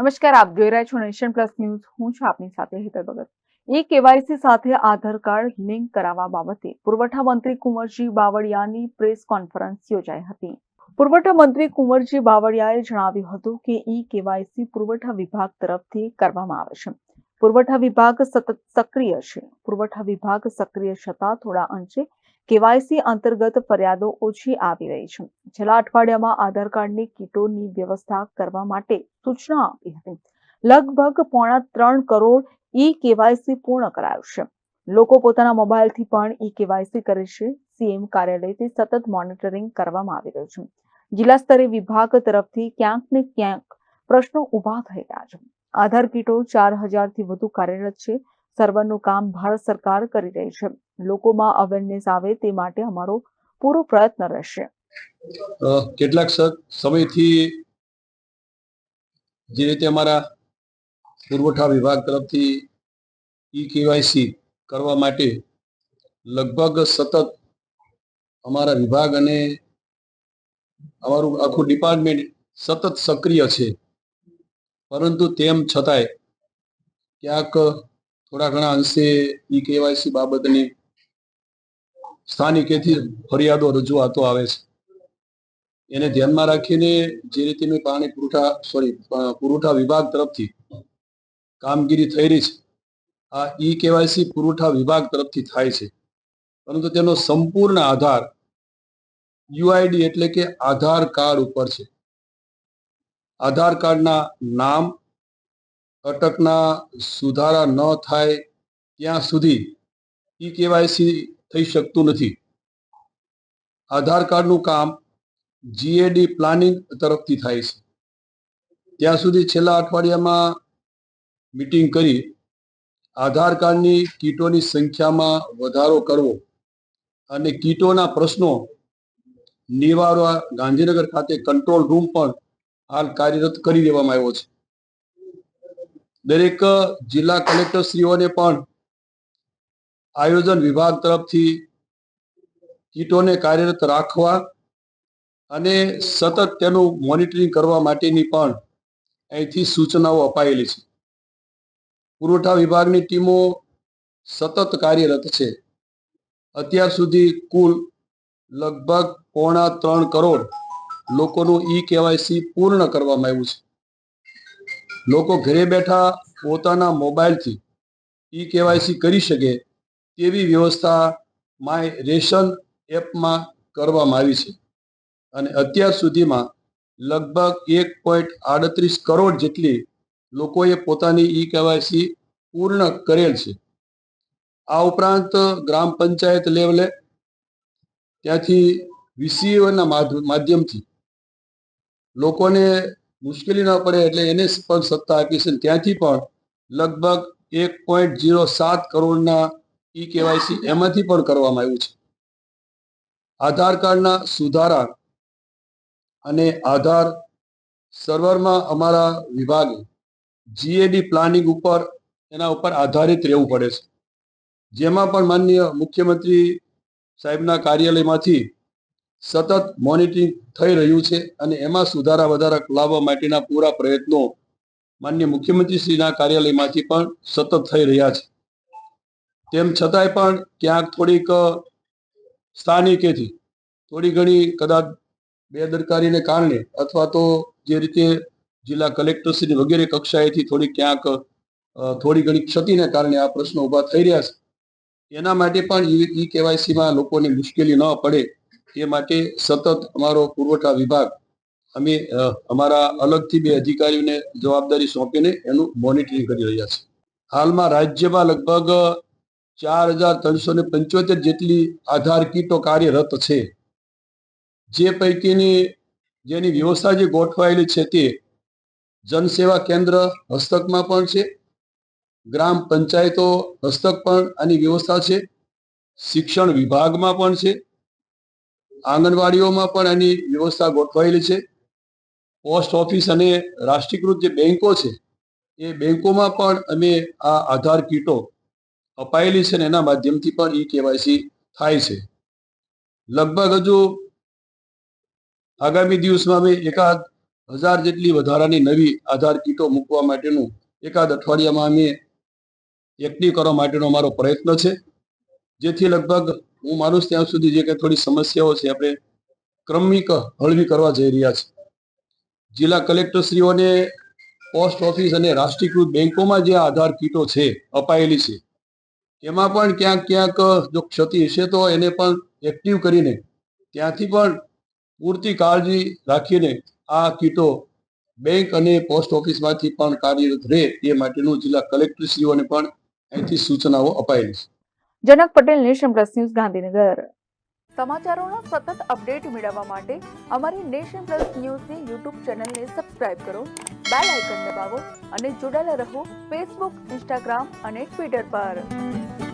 નમસ્કાર, આપ જોઈ રહ્યા છો નેશન પ્લસ ન્યૂઝ. હું છું આપની સાથે હેતલ ભગત. કેવાયસી સાથે આધાર કાર્ડ લિંક કરાવવા બાબતે પુરવઠા મંત્રી કુંવરજી બાવળિયાની પ્રેસ કોન્ફરન્સ યોજાઈ હતી. પુરવઠા મંત્રી કુંવરજી બાવળિયાએ જણાવ્યું હતું કે કેવાયસી પુરવઠા વિભાગ તરફથી કરવામાં આવે છે. પુરવઠા વિભાગ સતત સક્રિય છે. પુરવઠા વિભાગ સક્રિય છતાં થોડા અંશે કેવાયસી અંતર્ગત ફરિયાદો ઓછી આવી રહી છે. છેલ્લા અઠવાડિયામાં આધાર કાર્ડની કીટોની વ્યવસ્થા કરવા માટે સૂચના આપી હતી. લગભગ 3.5 કરોડ કેવાયસી પૂર્ણ કરાયું છે. લોકો પોતાના મોબાઈલથી પણ કેવાયસી કરે છે. સીએમ કાર્યાલયથી સતત મોનિટરિંગ કરવામાં આવી રહ્યું છે. જિલ્લા સ્તરે વિભાગ તરફથી ક્યાંક ને ક્યાંક પ્રશ્નો ઉભા થઈ રહ્યા છે. આધાર કીટો 4,000 થી વધુ કાર્યરત છે. સર્વરનું કામ ભારત સરકાર કરી રહી છે. લોકોમાં અવેરનેસ આવે તે માટે અમારો પૂરો પ્રયત્ન રહેશે. કેટલાક સમયથી જે રીતે અમારા પુરવઠા વિભાગ તરફથી કેવાયસી કરવા માટે લગભગ સતત અમારા વિભાગ અને અમારું આખું ડિપાર્ટમેન્ટ સતત સક્રિય છે. પરંતુ તેમ છતાંય ક્યાંક થોડા ઘણા અંશે કેવાયસી બાબતની સ્થાનિકેથી ફરિયાદો રજૂઆતો આવે છે. એને ધ્યાનમાં રાખીને જે રીતે મેં પુરવઠા વિભાગ તરફથી કામગીરી થઈ રહી છે. આ કેવાયસી પુરવઠા વિભાગ તરફથી થાય છે, પરંતુ તેનો સંપૂર્ણ આધાર યુઆઈડી એટલે કે આધાર કાર્ડ ઉપર છે. આધાર કાર્ડના નામ અટકના સુધારા ન થાય ત્યાં સુધી કેવાયસી થઈ શકતું નથી. આધાર કાર્ડનું કામ જીએડી પ્લાનિંગ તરફથી થાય છે. ત્યાં સુધી છેલ્લા અઠવાડિયામાં મીટિંગ કરી આધાર કાર્ડની કીટોની સંખ્યામાં વધારો કરવો અને કીટોના પ્રશ્નો નિવારવા ગાંધીનગર ખાતે કંટ્રોલ રૂમ પણ હાલ કાર્યરત કરી દેવામાં આવ્યો છે. દરેક જિલ્લા કલેક્ટરશ્રીઓને પણ આયોજન વિભાગ તરફથી કીટોને કાર્યરત રાખવા અને સતત તેનું મોનિટરિંગ કરવા માટેની પણ અહીંથી સૂચનાઓ અપાયેલી છે. પુરવઠા વિભાગની ટીમો સતત કાર્યરત છે. અત્યાર સુધી કુલ લગભગ 3.25 કરોડ લોકોનું કેવાયસી પૂર્ણ કરવામાં આવ્યું છે. લોકો ઘરે બેઠા પોતાના મોબાઈલથી કેવાયસી કરી શકે તેવી વ્યવસ્થા માય રેશન એપમાં કરવામાં આવી છે. અને અત્યાર સુધીમાં લગભગ 1.38 કરોડ જેટલી લોકોએ પોતાની કેવાયસી પૂર્ણ કરેલ છે. આ ઉપરાંત ગ્રામ પંચાયત લેવલે ત્યાંથી વીસીઓના માધ્યમથી લોકોને મુશ્કેલી ન પડે એટલે એને પણ સત્તા આપી છે. ત્યાંથી પણ લગભગ 1.07 કરોડના કેવાયસી એમાંથી પણ કરવામાં આવ્યું છે. આધાર કાર્ડના સુધારા અને આધાર સર્વરમાં અમારા વિભાગે જીએડી પ્લાનિંગ ઉપર એના ઉપર આધારિત રહેવું પડે છે. જેમાં પણ માનનીય મુખ્યમંત્રી સાહેબના કાર્યાલયમાંથી સતત મોનિટરિંગ થઈ રહ્યું છે અને એમાં સુધારા વધારા લાવવા માટેના પૂરા પ્રયત્નો માનનીય મુખ્યમંત્રીશ્રીના કાર્યાલયમાંથી પણ સતત થઈ રહ્યા છે. તેમ છતાંય પણ ક્યાંક થોડીક સ્થાનિકેથી થોડી ઘણી કદાચ બેદરકારીને કારણે અથવા તો જે રીતે જિલ્લા કલેક્ટરશ્રી વગેરે કક્ષાએથી થોડી ઘણી ક્ષતિને કારણે આ પ્રશ્નો ઊભા થઈ રહ્યા છે. એના માટે પણ કેવાયસીમાં લોકોને મુશ્કેલી ન પડે એ માટે સતત અમારો પુરવઠા વિભાગ અમે અમારા અલગથી 2 અધિકારીઓને જવાબદારી સોંપીને એનું મોનિટરિંગ કરી રહ્યા છે. હાલમાં રાજ્યમાં લગભગ 4,375 જેટલી આધાર કીટો કાર્યરત છે. જે પૈકીની જેની વ્યવસ્થા જે ગોઠવાયેલી છે તે જનસેવા કેન્દ્ર હસ્તકમાં પણ છે, ગ્રામ પંચાયતો હસ્તક પણ આની વ્યવસ્થા છે, શિક્ષણ વિભાગમાં પણ છે, આંગણવાડીઓમાં પણ આની વ્યવસ્થા ગોઠવાયેલી છે, પોસ્ટ ઓફિસ અને રાષ્ટ્રીયકૃત જે બેંકો છે એ બેંકોમાં પણ અમે આ આધાર કીટો અપાયેલી છે અને એના માધ્યમથી પણ કેવાયસી થાય છે. લગભગ હજુ આગામી દિવસમાં અમે એકાદ 1000 જેટલી વધારાની નવી આધાર કીટો મૂકવા માટેનું એકાદ અઠવાડિયામાં અમે એક્ટિવ કરવા માટેનો અમારો પ્રયત્ન છે, જેથી લગભગ હું માનું છું ત્યાં સુધી જે કંઈ થોડી સમસ્યાઓ છે આપણે ક્રમિક હળવી કરવા જઈ રહ્યા છે. જિલ્લા કલેક્ટરશ્રીઓને પોસ્ટ ઓફિસ અને રાષ્ટ્રીયકૃત બેંકોમાં જે આધાર કીટો છે અપાયેલી છે એમાં પણ ક્યાંક જો ક્ષતિ હશે તો એને પણ એક્ટિવ કરીને ત્યાંથી પણ પૂરતી કાળજી રાખીને આ કીટો બેંક અને પોસ્ટ ઓફિસમાંથી પણ કાર્યરત રહે એ માટેનું જિલ્લા કલેક્ટરશ્રીઓને પણ અહીંથી સૂચનાઓ અપાયેલી છે. Janak Patel, nation plus news, Gandhinagar. સમાચારોના સતત અપડેટ મેળવવા માટે અમારી નેશન પ્લસ ન્યૂઝની યુટ્યુબ ચેનલને સબસ્ક્રાઇબ કરો, બેલ આઇકન દબાવો અને જોડાયેલા રહો ફેસબુક, ઇન્સ્ટાગ્રામ અને ટ્વિટર પર.